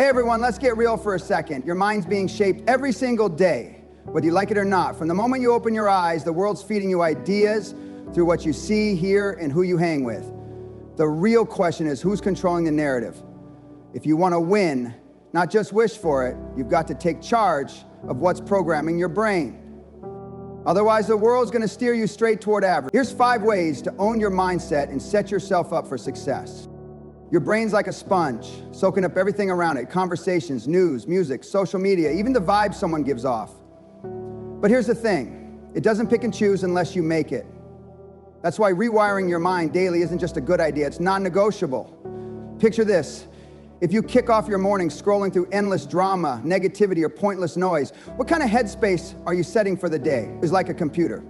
Hey everyone, let's get real for a second. Your mind's being shaped every single day, whether you like it or not. From the moment you open your eyes, the world's feeding you ideas through what you see, hear, and who you hang with. The real question is, who's controlling the narrative? If you want to win, not just wish for it, you've got to take charge of what's programming your brain. Otherwise, the world's going to steer you straight toward average. Here's 5 ways to own your mindset and set yourself up for success. Your brain's like a sponge, soaking up everything around it: conversations, news, music, social media, even the vibe someone gives off. But here's the thing, it doesn't pick and choose unless you make it. That's why rewiring your mind daily isn't just a good idea, it's non-negotiable. Picture this: if you kick off your morning scrolling through endless drama, negativity, or pointless noise, what kind of headspace are you setting for the day? It's like a computer,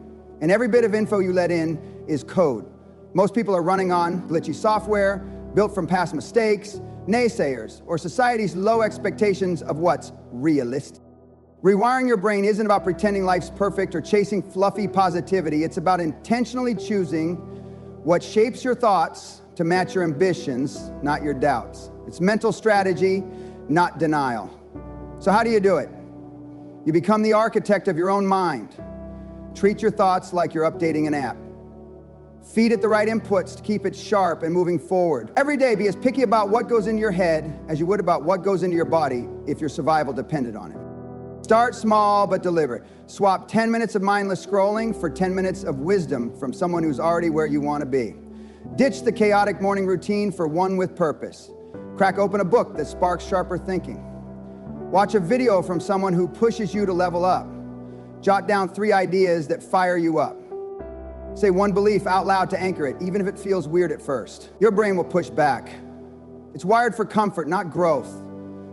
and every bit of info you let in is code. Most people are running on glitchy software, built from past mistakes, naysayers, or society's low expectations of what's realistic. Rewiring your brain isn't about pretending life's perfect or chasing fluffy positivity. It's about intentionally choosing what shapes your thoughts to match your ambitions, not your doubts. It's mental strategy, not denial. So how do you do it? You become the architect of your own mind. Treat your thoughts like you're updating an app. Feed it the right inputs to keep it sharp and moving forward. Every day, be as picky about what goes into your head as you would about what goes into your body if your survival depended on it. Start small but deliberate. Swap 10 minutes of mindless scrolling for 10 minutes of wisdom from someone who's already where you want to be. Ditch the chaotic morning routine for one with purpose. Crack open a book that sparks sharper thinking. Watch a video from someone who pushes you to level up. Jot down 3 ideas that fire you up. Say one belief out loud to anchor it, even if it feels weird at first. Your brain will push back. It's wired for comfort, not growth.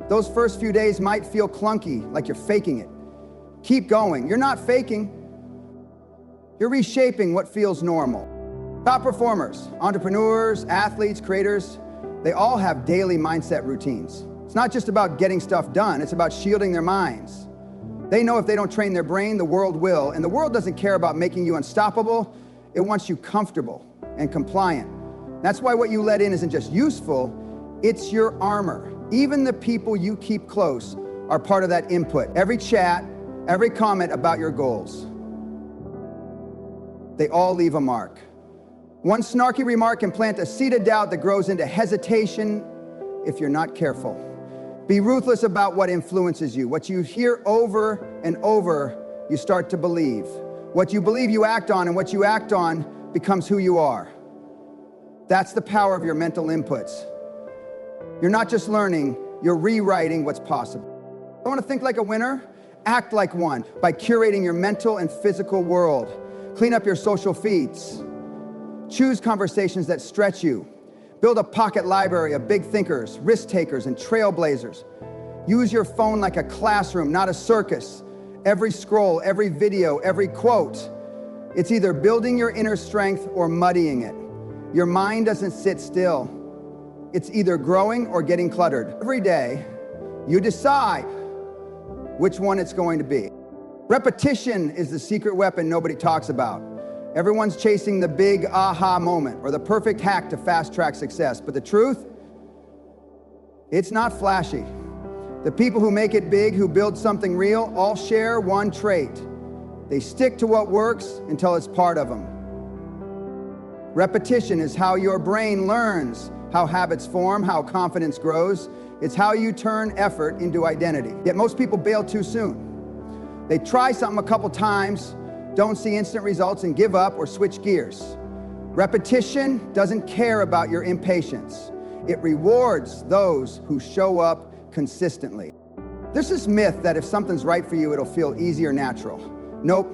Those first few days might feel clunky, like you're faking it. Keep going. You're not faking. You're reshaping what feels normal. Top performers, entrepreneurs, athletes, creators, they all have daily mindset routines. It's not just about getting stuff done, it's about shielding their minds. They know if they don't train their brain, the world will, and the world doesn't care about making you unstoppable. It wants you comfortable and compliant. That's why what you let in isn't just useful, it's your armor. Even the people you keep close are part of that input. Every chat, every comment about your goals. They all leave a mark. One snarky remark can plant a seed of doubt that grows into hesitation if you're not careful. Be ruthless about what influences you. What you hear over and over, you start to believe. What you believe, you act on, and what you act on becomes who you are. That's the power of your mental inputs. You're not just learning, you're rewriting what's possible. I want to think like a winner? Act like one by curating your mental and physical world. Clean up your social feeds. Choose conversations that stretch you. Build a pocket library of big thinkers, risk takers, and trailblazers. Use your phone like a classroom, not a circus. Every scroll, every video, every quote, it's either building your inner strength or muddying it. Your mind doesn't sit still. It's either growing or getting cluttered. Every day, you decide which one it's going to be. Repetition is the secret weapon nobody talks about. Everyone's chasing the big aha moment or the perfect hack to fast-track success. But the truth, it's not flashy. The people who make it big, who build something real, all share one trait. They stick to what works until it's part of them. Repetition is how your brain learns, how habits form, how confidence grows. It's how you turn effort into identity. Yet most people bail too soon. They try something a couple times, don't see instant results, and give up or switch gears. Repetition doesn't care about your impatience. It rewards those who show up consistently. There's this myth that if something's right for you, it'll feel easy or natural. Nope.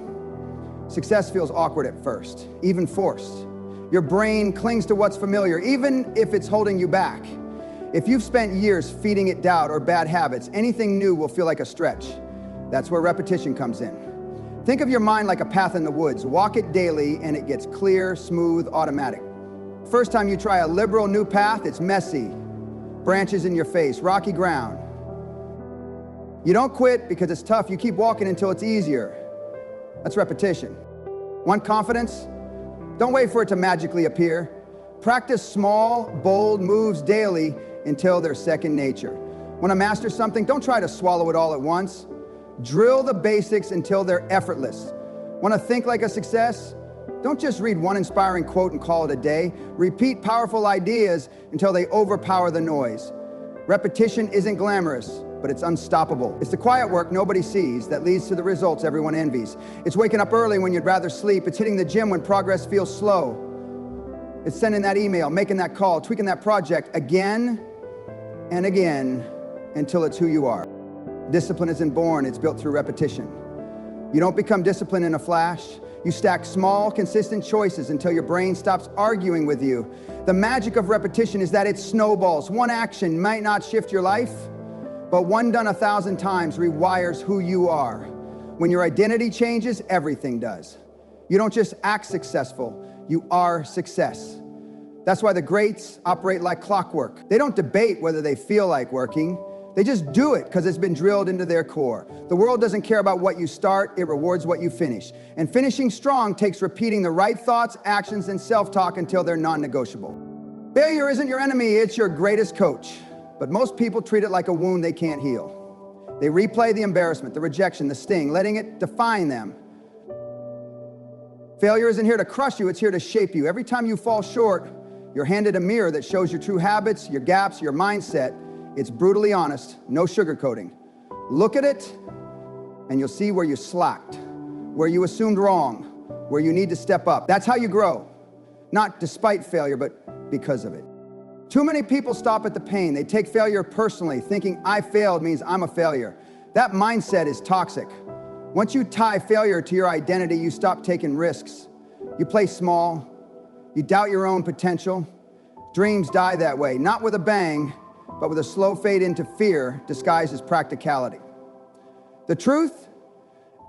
Success feels awkward at first, even forced. Your brain clings to what's familiar, even if it's holding you back. If you've spent years feeding it doubt or bad habits, anything new will feel like a stretch. That's where repetition comes in. Think of your mind like a path in the woods. Walk it daily and it gets clear, smooth, automatic. First time you try a liberal new path, it's messy. Branches in your face, rocky ground. You don't quit because it's tough. You keep walking until it's easier. That's repetition. Want confidence? Don't wait for it to magically appear. Practice small, bold moves daily until they're second nature. Want to master something? Don't try to swallow it all at once. Drill the basics until they're effortless. Want to think like a success? Don't just read one inspiring quote and call it a day. Repeat powerful ideas until they overpower the noise. Repetition isn't glamorous, but it's unstoppable. It's the quiet work nobody sees that leads to the results everyone envies. It's waking up early when you'd rather sleep. It's hitting the gym when progress feels slow. It's sending that email, making that call, tweaking that project again and again until it's who you are. Discipline isn't born, it's built through repetition. You don't become disciplined in a flash. You stack small, consistent choices until your brain stops arguing with you. The magic of repetition is that it snowballs. One action might not shift your life, but one done 1,000 times rewires who you are. When your identity changes, everything does. You don't just act successful, you are success. That's why the greats operate like clockwork. They don't debate whether they feel like working. They just do it because it's been drilled into their core. The world doesn't care about what you start, it rewards what you finish. And finishing strong takes repeating the right thoughts, actions, and self-talk until they're non-negotiable. Failure isn't your enemy, it's your greatest coach. But most people treat it like a wound they can't heal. They replay the embarrassment, the rejection, the sting, letting it define them. Failure isn't here to crush you, it's here to shape you. Every time you fall short, you're handed a mirror that shows your true habits, your gaps, your mindset. It's brutally honest, no sugarcoating. Look at it, and you'll see where you slacked, where you assumed wrong, where you need to step up. That's how you grow, not despite failure, but because of it. Too many people stop at the pain. They take failure personally, thinking I failed means I'm a failure. That mindset is toxic. Once you tie failure to your identity, you stop taking risks. You play small, you doubt your own potential. Dreams die that way, not with a bang, but with a slow fade into fear disguised as practicality. The truth,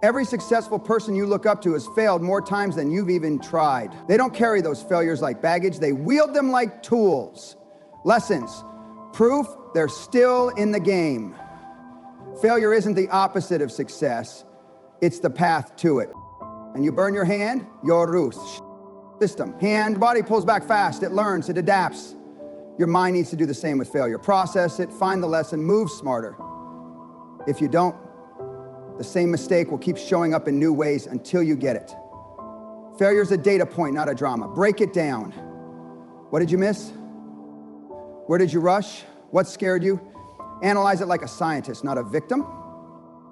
every successful person you look up to has failed more times than you've even tried. They don't carry those failures like baggage, they wield them like tools. Lessons, proof they're still in the game. Failure isn't the opposite of success, it's the path to it. And you burn your hand, your rus. System, hand, body pulls back fast, it learns, it adapts. Your mind needs to do the same with failure. Process it, find the lesson, move smarter. If you don't, the same mistake will keep showing up in new ways until you get it. Failure is a data point, not a drama. Break it down. What did you miss? Where did you rush? What scared you? Analyze it like a scientist, not a victim.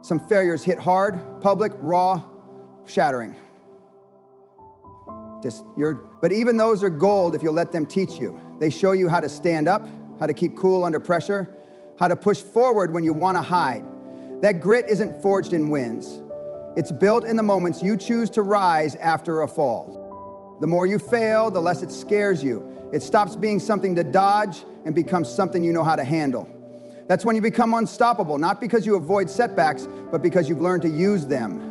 Some failures hit hard, public, raw, shattering. But even those are gold if you'll let them teach you. They show you how to stand up, how to keep cool under pressure, how to push forward when you want to hide. That grit isn't forged in wins. It's built in the moments you choose to rise after a fall. The more you fail, the less it scares you. It stops being something to dodge and becomes something you know how to handle. That's when you become unstoppable, not because you avoid setbacks, but because you've learned to use them.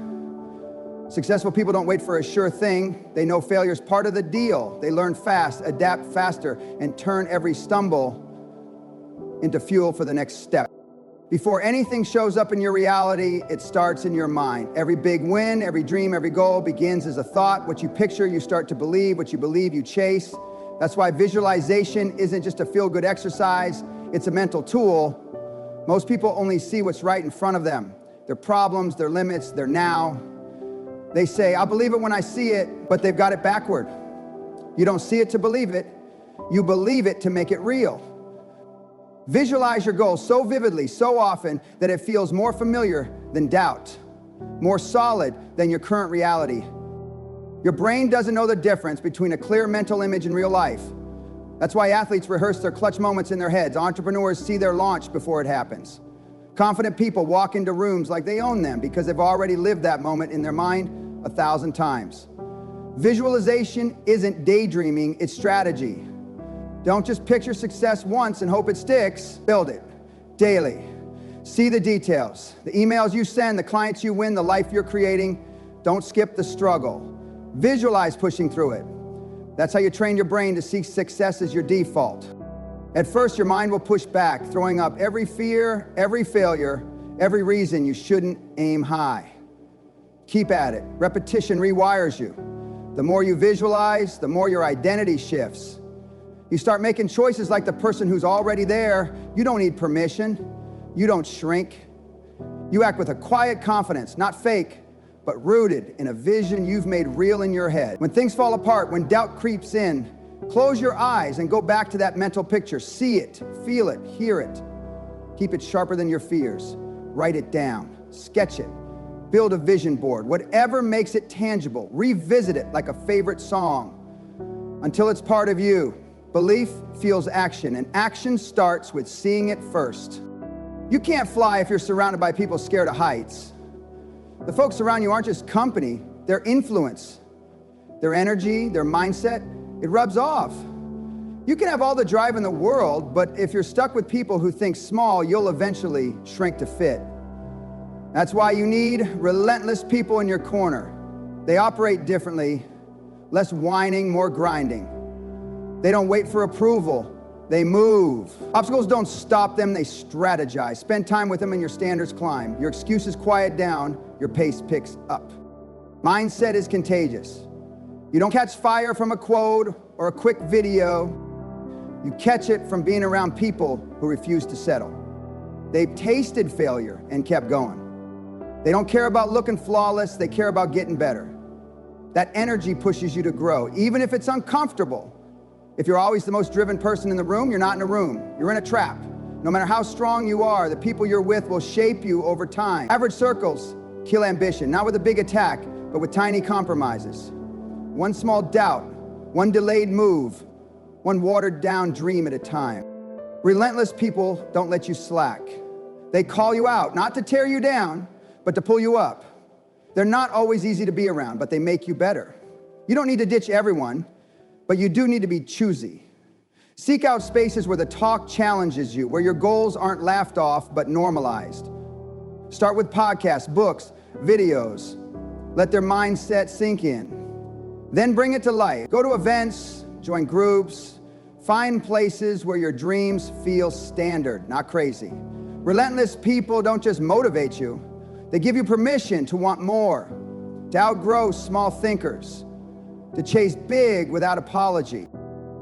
Successful people don't wait for a sure thing. They know failure is part of the deal. They learn fast, adapt faster, and turn every stumble into fuel for the next step. Before anything shows up in your reality, it starts in your mind. Every big win, every dream, every goal begins as a thought. What you picture, you start to believe. What you believe, you chase. That's why visualization isn't just a feel-good exercise. It's a mental tool. Most people only see what's right in front of them. Their problems, their limits, their now. They say, I'll believe it when I see it, but they've got it backward. You don't see it to believe it. You believe it to make it real. Visualize your goal so vividly, so often, that it feels more familiar than doubt, more solid than your current reality. Your brain doesn't know the difference between a clear mental image and real life. That's why athletes rehearse their clutch moments in their heads. Entrepreneurs see their launch before it happens. Confident people walk into rooms like they own them because they've already lived that moment in their mind 1,000 times. Visualization isn't daydreaming, it's strategy. Don't just picture success once and hope it sticks. Build it daily. See the details, the emails you send, the clients you win, the life you're creating. Don't skip the struggle. Visualize pushing through it. That's how you train your brain to see success as your default. At first, your mind will push back, throwing up every fear, every failure, every reason you shouldn't aim high. Keep at it. Repetition rewires you. The more you visualize, the more your identity shifts. You start making choices like the person who's already there. You don't need permission. You don't shrink. You act with a quiet confidence, not fake, but rooted in a vision you've made real in your head. When things fall apart, when doubt creeps in, close your eyes and go back to that mental picture. See it, feel it, hear it. Keep it sharper than your fears. Write it down, sketch it, build a vision board. Whatever makes it tangible, revisit it like a favorite song until it's part of you. Belief fuels action, and action starts with seeing it first. You can't fly if you're surrounded by people scared of heights. The folks around you aren't just company, they're influence. Their energy, their mindset, it rubs off. You can have all the drive in the world, but if you're stuck with people who think small, you'll eventually shrink to fit. That's why you need relentless people in your corner. They operate differently, less whining, more grinding. They don't wait for approval, they move. Obstacles don't stop them, they strategize. Spend time with them and your standards climb. Your excuses quiet down, your pace picks up. Mindset is contagious. You don't catch fire from a quote or a quick video. You catch it from being around people who refuse to settle. They've tasted failure and kept going. They don't care about looking flawless, they care about getting better. That energy pushes you to grow, even if it's uncomfortable. If you're always the most driven person in the room, you're not in a room, you're in a trap. No matter how strong you are, the people you're with will shape you over time. Average circles kill ambition, not with a big attack, but with tiny compromises. One small doubt, one delayed move, one watered down dream at a time. Relentless people don't let you slack. They call you out, not to tear you down, but to pull you up. They're not always easy to be around, but they make you better. You don't need to ditch everyone, but you do need to be choosy. Seek out spaces where the talk challenges you, where your goals aren't laughed off, but normalized. Start with podcasts, books, videos. Let their mindset sink in. Then bring it to life. Go to events, join groups, find places where your dreams feel standard, not crazy. Relentless people don't just motivate you, they give you permission to want more, to outgrow small thinkers, to chase big without apology.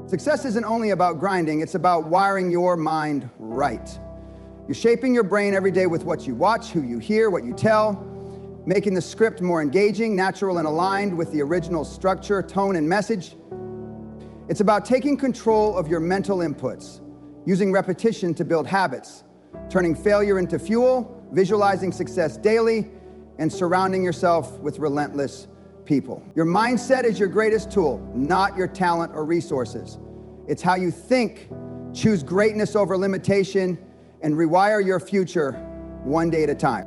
Success isn't only about grinding, it's about wiring your mind right. You're shaping your brain every day with what you watch, who you hear, what you tell, making the script more engaging, natural, and aligned with the original structure, tone, and message. It's about taking control of your mental inputs, using repetition to build habits, turning failure into fuel, visualizing success daily, and surrounding yourself with relentless people. Your mindset is your greatest tool, not your talent or resources. It's how you think. Choose greatness over limitation and rewire your future one day at a time.